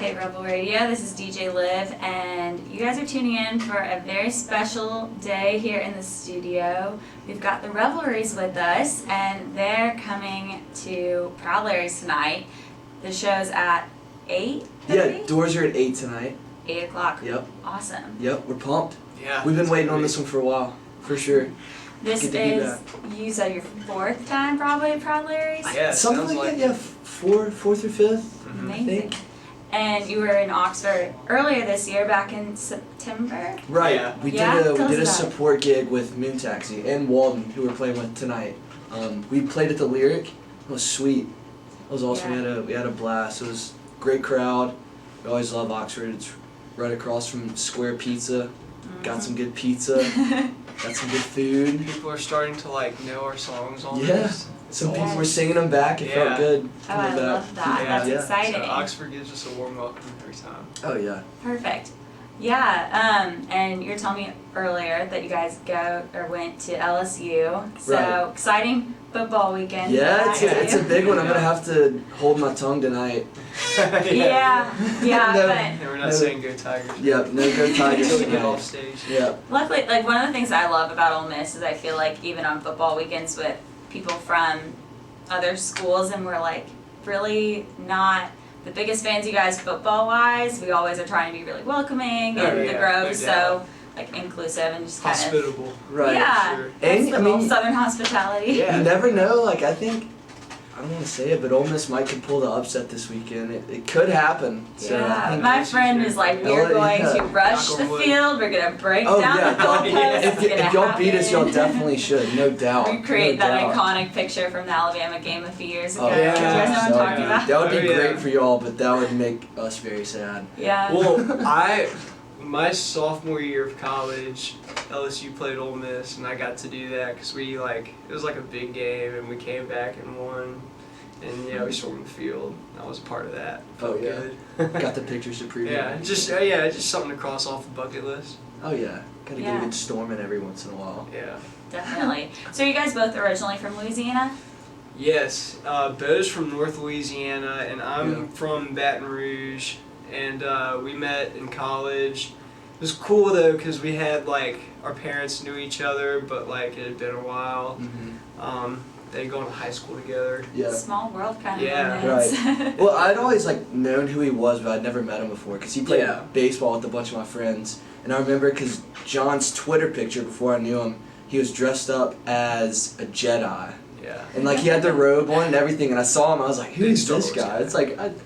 Hey Rebel Radio, this is DJ Liv, and you guys are tuning in for a very special day here in the studio. We've got the Revelries with us, and they're coming to Proud Larry's tonight. The show's at 8? Yeah, doors are at 8 tonight. 8 o'clock. Yep. Awesome. Yep, we're pumped. Yeah. We've been waiting on this one for a while, for sure. This is, you said your 4th time probably at Proud Larry's? Yeah, something like that, yeah, fourth or fifth. Amazing. And you were in Oxford earlier this year, back in September? Right. Yeah. We Yeah? did Tell a us about it. support gig with Moon Taxi and Walden, who we're playing with tonight. We played at the Lyric. It was sweet. It was awesome. Yeah. We had a blast. It was a great crowd. We always love Oxford. It's right across from Square Pizza. Got some good pizza. Got some good food. People are starting to know our songs on Yeah. this. Some It's people awesome. were singing them back. It felt Yeah. good. Oh, I coming back. love that. Yeah. That's Yeah. exciting. So Oxford gives us a warm welcome every time. Oh yeah. Perfect. Yeah, and you were telling me earlier that you guys went to LSU. So Right. exciting football weekend. Yeah, for that, it's a too. big one. I'm gonna have to hold my tongue tonight. Yeah, No. And we're not No. saying go Tigers. Yep, no go Tigers Until we get off tonight. stage. Yeah. but luckily, one of the things I love about Ole Miss is I feel like even on football weekends with people from other schools, and we're really not the biggest fans, you guys, football wise. We always are trying to be really welcoming and Oh, the yeah, Grove, no so doubt. inclusive and just kind of Hospitable. Right. yeah, Sure. that's And, the I little mean, Southern hospitality. Yeah. You never know. I think I don't want to say it, but Ole Miss might could pull the upset this weekend. It could happen. So I Yeah, think my friend is like, we're going to rush Knock the on wood. field, we're going to break Oh down yeah, the goalposts, if it's gonna y'all beat us, y'all happen. definitely should, no doubt. Recreate no that doubt. iconic picture from the Alabama game a few years ago. Oh, Do you guys know what I'm so talking good. about? That would be Oh, yeah. great for y'all, but that would make us very sad. Yeah. Well, my sophomore year of college, LSU played Ole Miss, and I got to do that because it was like a big game, and we came back and won. And yeah, we stormed the field. I was a part of that. Felt Oh, yeah. good. Got the pictures to prove Yeah, it. just something to cross off the bucket list. Oh yeah, gotta get Yeah. a good storming every once in a while. Yeah. Definitely. So are you guys both originally from Louisiana? Yes, Bo's from North Louisiana, and I'm Yeah. from Baton Rouge, and we met in college. It was cool though because we had our parents knew each other, but it had been a while. Mm-hmm. They go to high school together. Yeah. Small world kind Yeah. of moments. Well, I'd always known who he was, but I'd never met him before because he played Yeah. baseball with a bunch of my friends. And I remember because John's Twitter picture before I knew him, he was dressed up as a Jedi. Yeah. And he had the robe on and everything, and I saw him, I was like, Big who's Star this Wars guy? guy. It's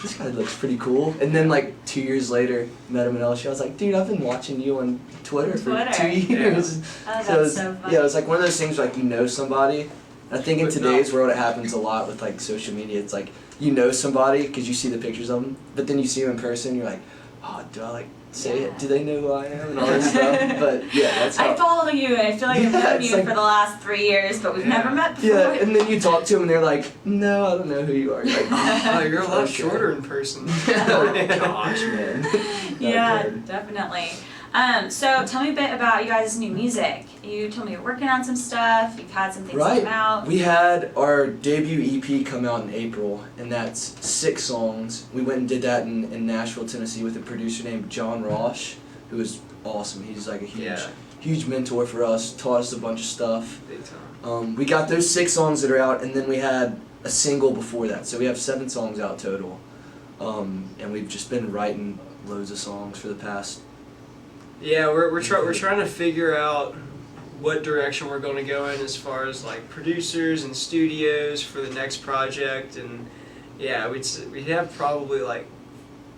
this guy looks pretty cool. And then 2 years later, met him at LSU. I was like, dude, I've been watching you on Twitter for Twitter. 2 years. Oh, that's So it was, so funny. yeah, it was one of those things where you know somebody. I think in But today's world it happens a lot with social media. It's you know somebody because you see the pictures of them, but then you see them in person, you're like, oh, do I say Yeah. it? Do they know who I am and all this stuff? But yeah, that's how. I follow you and I feel like I've Yeah, known it's you for the last 3 years, but we've Yeah. never met before. Yeah, and then you talk to them and they're like, no, I don't know who you are. You're like, Oh, you're a lot Okay. shorter in person. oh gosh, man. Yeah, Okay. definitely. So tell me a bit about you guys' new music. You told me you're working on some stuff, you've had some things Right. come out. We had our debut EP come out in April, and that's 6 songs. We went and did that in Nashville, Tennessee with a producer named John Rosh, who is awesome. He's a huge mentor for us, taught us a bunch of stuff. Big time. We got those 6 songs that are out, and then we had a single before that. So we have 7 songs out total. And we've just been writing loads of songs for the past. Yeah, we're trying to figure out what direction we're going to go in as far as producers and studios for the next project, and yeah, we'd have probably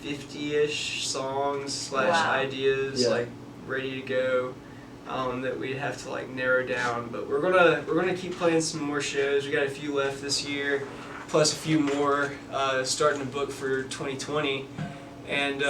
50-ish songs / Wow. ideas Yeah. ready to go that we'd have to narrow down. But we're gonna keep playing some more shows. We got a few left this year, plus a few more starting to book for 2020, and.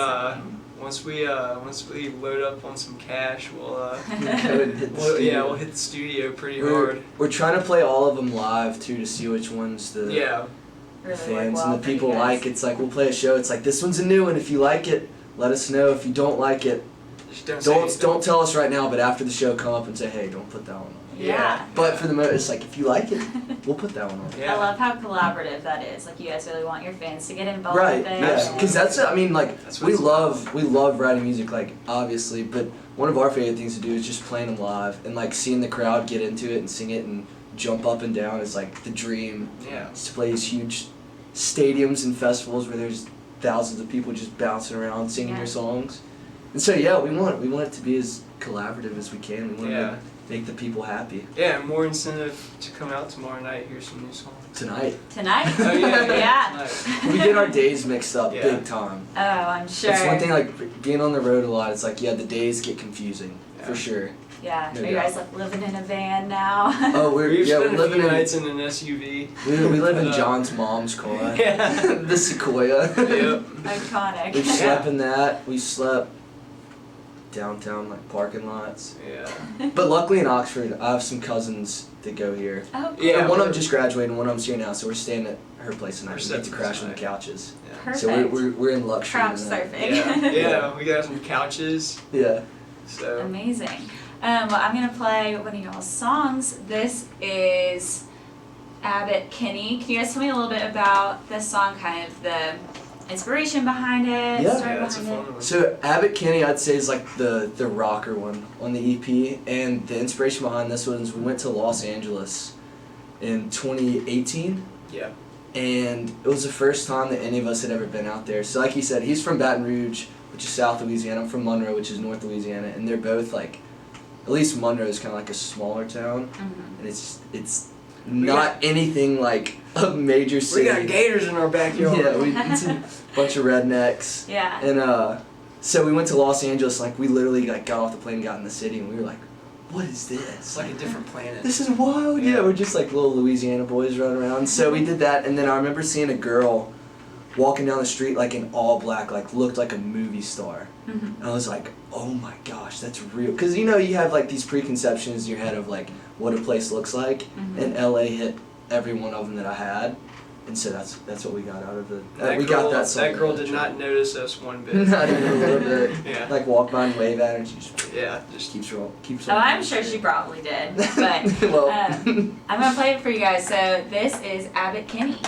Once we load up on some cash, we'll hit the studio pretty hard. We're trying to play all of them live too to see which ones the Really fans work well and the for you people guys. like. It's we'll play a show. It's this one's a new one. If you like it, let us know. If you don't like it, Just don't say anything. don't tell us right now. But after the show, come up and say, hey, don't put that one on. Yeah. But for the most, it's like, if you like it, we'll put that one on. Yeah. I love how collaborative that is. Like, you guys really want your fans to get involved Right, with it. yeah, because that's, I mean, like, That's what we it's love writing music, like, obviously, but one of our favorite things to do is just playing them live, and, like, seeing the crowd get into it and sing it and jump up and down is, like, the dream. Yeah. Is to play these huge stadiums and festivals where there's thousands of people just bouncing around singing your songs. And so, yeah, we want it to be as collaborative as we can. We want to make the people happy. Yeah, more incentive to come out tomorrow night, hear some new songs. Tonight. Tonight? Oh, yeah. Yeah. Tonight. We get our days mixed up Yeah. big time. Oh, I'm sure. It's one thing, like, being on the road a lot, it's like, yeah, the days get confusing, for sure. Yeah. No Are you doubt. guys like living in a van now? Oh, We've we're spent a living few in, nights in an SUV. we live in But, John's mom's car. Yeah. The Sequoia. Yep. Iconic. We've slept in that. We slept downtown, like, parking lots. Yeah. But luckily in Oxford, I have some cousins that go here. Oh, cool. Yeah. And one of them just graduated and one of them's here now, so we're staying at her place tonight. We're We get to setting crash on the tonight. couches. Yeah. Perfect. So we're in luxury. Couch in that. surfing. Yeah. Yeah, we got some couches. Yeah. So Amazing. Well, I'm going to play one of y'all's songs. This is Abbott Kinney. Can you guys tell me a little bit about this song, kind of the inspiration behind it, Yeah. story yeah, that's a behind fun one. So Abbott Kinney, I'd say, is like the rocker one on the EP, and the inspiration behind this one is we went to Los Angeles in 2018, Yeah. and it was the first time that any of us had ever been out there. So like he said, he's from Baton Rouge, which is South Louisiana. I'm from Monroe, which is North Louisiana, and they're both like, at least Monroe is kind of like a smaller town, Mhm. and it's not anything like a major city. We got gators in our backyard. Yeah, it's a bunch of rednecks. Yeah. And so we went to Los Angeles, like we literally like got off the plane, got in the city, and we were like, what is It's this? like a different planet. This is wild. Yeah, we're just like little Louisiana boys running around. So we did that, and then I remember seeing a girl walking down the street like in all black, like looked like a movie star. Mhm. And I was like, oh my gosh, that's real. Because you know, you have like these preconceptions in your head of like what a place looks like, Mhm. and LA hit every one of them that I had. And so that's what we got out of it. That we girl, got that song. That girl did not notice us one bit. Not even a little bit. Yeah. Like walk by and wave at her, and she just Yeah. Just keeps Oh, I'm sure she probably did. But well, I'm going to play it for you guys. So this is Abbott Kinney.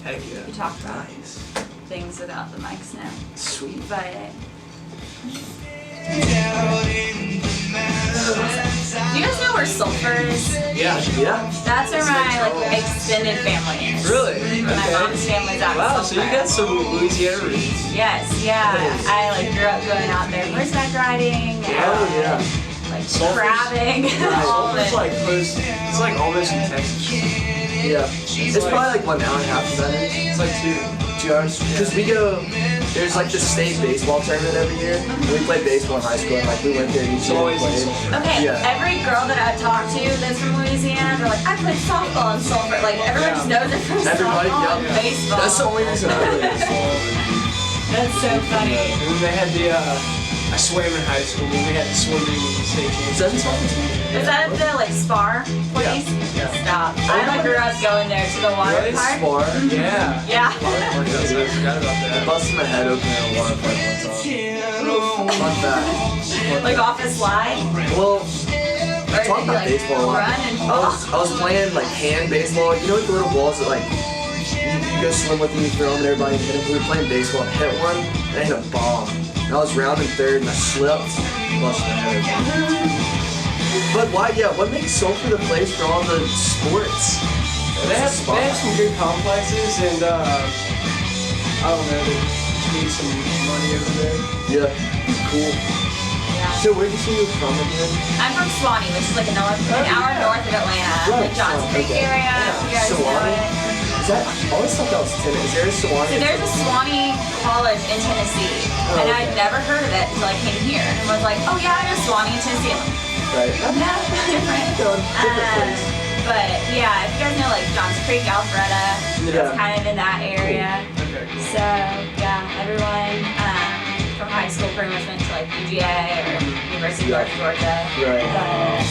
heck yeah. We talked about nice, things without the mics now. sweet. But do you guys know where Sulphur is? Yeah. Yeah. That's where my like extended family is. Really? My Okay. mom's family's out Wow, in so Sulphur. you got some Louisiana roots. Yes, yeah. I like grew up going out there horseback riding. Oh yeah. Like Sulphur's- crabbing. all of Sulphur's it. like close. It's like almost in Texas. Yeah. It's like- probably like 1 hour and a half from that. It's like 2 hours. Because we go. There's like the state baseball tournament every year. We played baseball in high school, and like we went there each year and always in played. Sulphur. Okay, Yeah. every girl that I've talked to that's from Louisiana, they're like, I played softball in Sulphur. Like, everyone just knows it from Everybody, softball and yeah. baseball. That's the only reason I really That's so funny. And then they had the, I swam in high school, and we had the swimming state Is championship. that something? Was that at the, like, Spar place? Yeah. Stop. I like grew up going there to the water Really? park. Spar. Yeah. Yeah. I forgot about I that. busted my head open in a water park one time. Fun fact. Like off a slide? Well, Or talk did you, about like, baseball a lot. run and I was playing like hand baseball. You know what the little balls that like you go swim with and you throw them and everybody hit them? We were playing baseball and hit one and I hit a bomb. And I was rounding third and I slipped, busted my head open. But why? Yeah, what makes Sulphur the place for all the sports? They have some good complexes, and I don't know, they need some money over there. Yeah, cool. Yeah. So where did you say you were from again? I'm from Swanee, which is like an hour north of Atlanta. Right, Like Johnson Creek okay. area. You guys know Sewanee? it. Is that? I always thought that was Tennessee. Is there a Sewanee? So there's a Swanee College in Tennessee, Oh, and okay. I'd never heard of it until I came here. And was like, oh yeah, there's Swanee in Tennessee. I'm Right. like, no, different. Different place. But yeah, if you guys know like Johnson Creek, Alpharetta, Yeah. it's kind of in that area. Okay. So yeah, everyone from high school pretty much went to like UGA or University of North Georgia. Right. But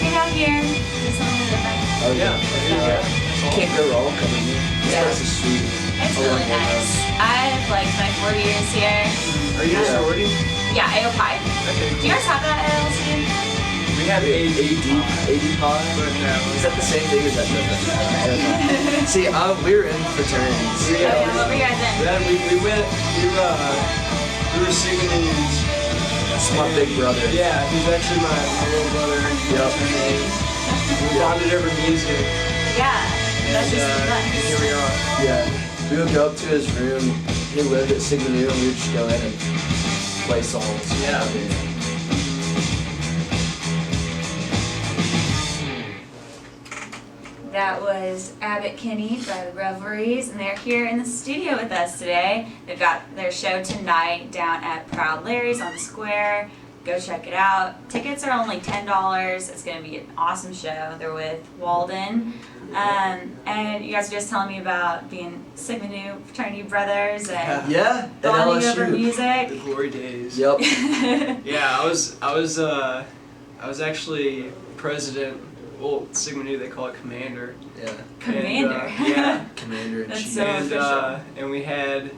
came out here, did something different. Oh Yeah. yeah. Can't go wrong coming here. This place is sweet. It's really nice. I've liked my 4 years here. Are you a sorority? Yeah, AO Pi. Okay. Do you guys have that at LSU? We have AD Pi. but no. Is that the same thing as that? See, we were in fraternities. Yeah. Oh, yeah, what were you guys in? Then we were Sigma News. That's my big brother. Yeah, he's actually my little brother. Yep. We bonded over music. Yeah, that's just And here we are. Yeah. We would go up to his room. He lived at Sigma Nu, and we would just go in and play songs. Yeah. That was Abbott Kinney by the Revelries, and they're here in the studio with us today. They've got their show tonight down at Proud Larry's on the Square. Go check it out. Tickets are only $10. It's going to be an awesome show. They're with Walden. And you guys were just telling me about being Sigma Nu fraternity brothers and Yeah, at bonding over LSU. The music. glory days. Yep. Yeah, I was actually president. Well, Sigma Nu they call it commander. Yeah. Commander. And, yeah. Commander in That's chief. so official. And we had,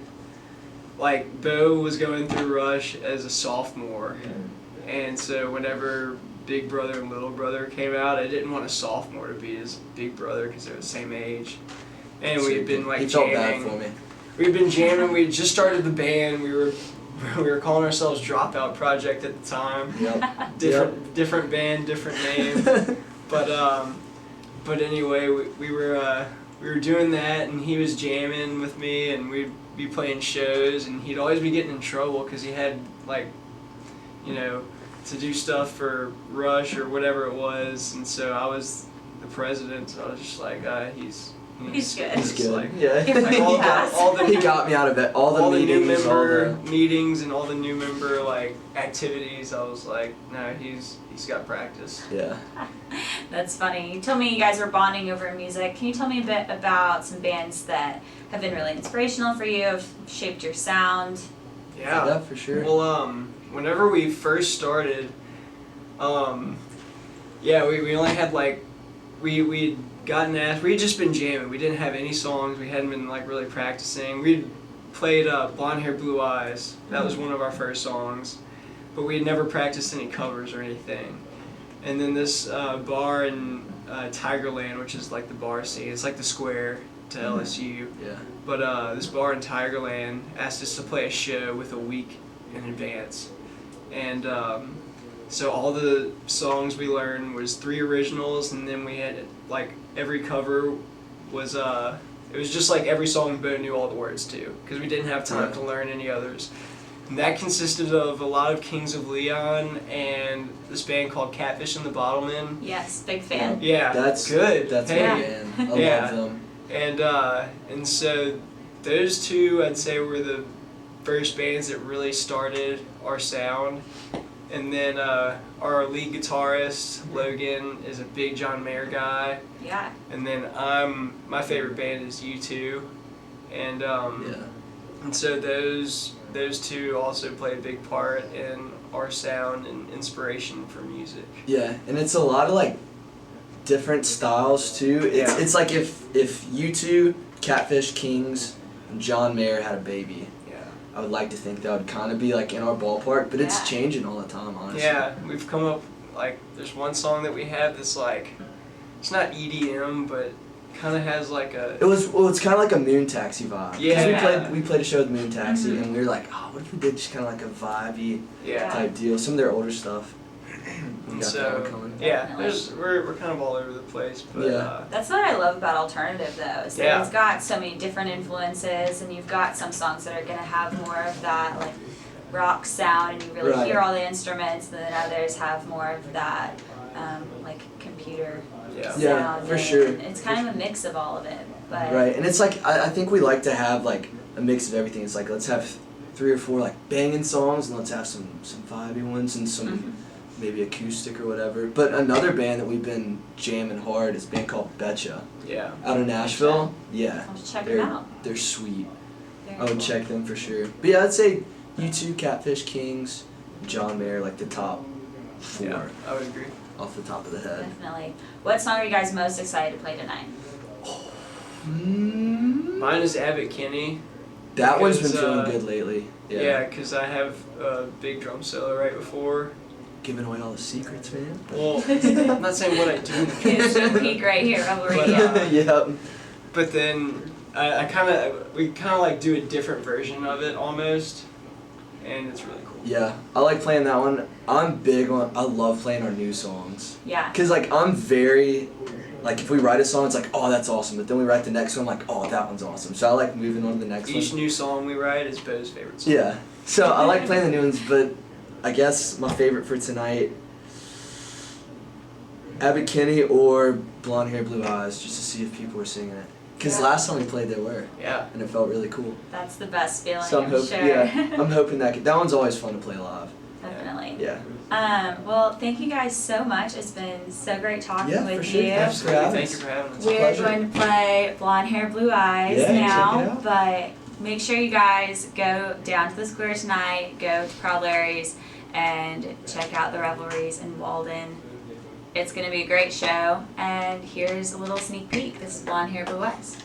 like, Bo was going through Rush as a sophomore, and so whenever Big Brother and Little Brother came out, I didn't want a sophomore to be his big brother because they're the same age, and we had been like He felt bad jamming. for me. We'd been jamming. We had just started the band. We were calling ourselves Dropout Project at the time. Yep. Different band, different name. But anyway, we were doing that, and he was jamming with me, and we'd be playing shows, and he'd always be getting in trouble because he had, like, you know, to do stuff for Rush or whatever it was, and so I was the president, so I was just like, he's good. He's just good. like, Yeah. like all the He got me out of it. All the new meetings, member meetings and all the new member like activities. I was like, no, he's got practice. Yeah. That's funny. You told me you guys were bonding over music. Can you tell me a bit about some bands that have been really inspirational for you, have shaped your sound? Yeah, for sure. Well, whenever we first started, yeah, we only had like, we'd gotten asked, we'd just been jamming. We didn't have any songs. We hadn't been like really practicing. We'd played Blonde Hair, Blue Eyes. That was one of our first songs. But we had never practiced any covers or anything. And then this bar in Tigerland, which is like the bar scene, it's like the Square to LSU. Yeah. But this bar in Tigerland asked us to play a show with a week in advance. And so all the songs we learned was 3 originals, and then we had like every cover was it was just like every song Bo knew all the words to, because we didn't have time to learn any others. And that consisted of a lot of Kings of Leon and this band called Catfish and the Bottlemen. Yes, big fan. Yeah, That's good. That's Hey. my band. I Yeah. love them. And so those two, I'd say, were the first bands that really started our sound. And then our lead guitarist, Logan, is a big John Mayer guy. Yeah. And then my favorite band is U2. And and so those two also play a big part in our sound and inspiration for music. Yeah, and it's a lot of like different styles too. It's like if U2, Catfish, Kings, and John Mayer had a baby. I would like to think that would kind of be like in our ballpark, but it's changing all the time, honestly. Yeah, we've come up, like, there's one song that we have that's like, it's not EDM, but kind of has like a... It's kind of like a Moon Taxi vibe. Yeah. Because we played a show with Moon Taxi, and we were like, oh, what if we did just kind of like a vibey type deal? Some of their older stuff. And got that one coming. yeah, we're kind of all over the place, but That's what I love about alternative though, is that it's got so many different influences, and you've got some songs that are gonna have more of that like rock sound, and you really hear all the instruments, and then others have more of that like computer sound. Yeah, for sure. It's kind of a mix of all of it. But Right, and it's like I think we like to have like a mix of everything. It's like let's have 3 or 4 like banging songs, and let's have some vibey ones and some maybe acoustic or whatever. But another band that we've been jamming hard is a band called Betcha. Yeah. Out of Nashville. Yeah. I'll check them out. They're sweet. Very I would cool. check them for sure. But yeah, I'd say U2, Catfish, Kings, John Mayer, like the top 4 Yeah, I would agree. off the top of the head. Definitely. What song are you guys most excited to play tonight? Mine is Abbott Kinney. That one's been Because, feeling good lately. Yeah, because I have a big drum solo right before. Giving away all the secrets, man. Well, I'm not saying what I do. It's a peak right here, Revelry. But, Yep. But then we kind of like do a different version of it almost, and it's really cool. Yeah, I like playing that one. I love playing our new songs. Yeah. Cause like I'm very, like if we write a song, it's like, oh that's awesome, but then we write the next one, like, oh that one's awesome. So I like moving on to the next one. Each new song we write is Bo's favorite song. Yeah. So I like playing the new ones, but I guess my favorite for tonight, Abbott Kinney or Blonde Hair, Blue Eyes, just to see if people were singing it. Because last time we played, they were. Yeah. And it felt really cool. That's the best feeling, So I'm hoping, sure. yeah, I'm hoping that one's always fun to play live. Definitely. Yeah. Well, thank you guys so much. It's been so great talking Yeah, with for sure. you. Absolutely. having Thank us. you for having us. It's a We're pleasure. going to play Blonde Hair, Blue Eyes Yeah, check it now, out. but make sure you guys go down to the square tonight, go to Proud Larry's, and check out the Revelries in Walden. It's going to be a great show, and here's a little sneak peek. This is Blonde Hair, Blue Eyes.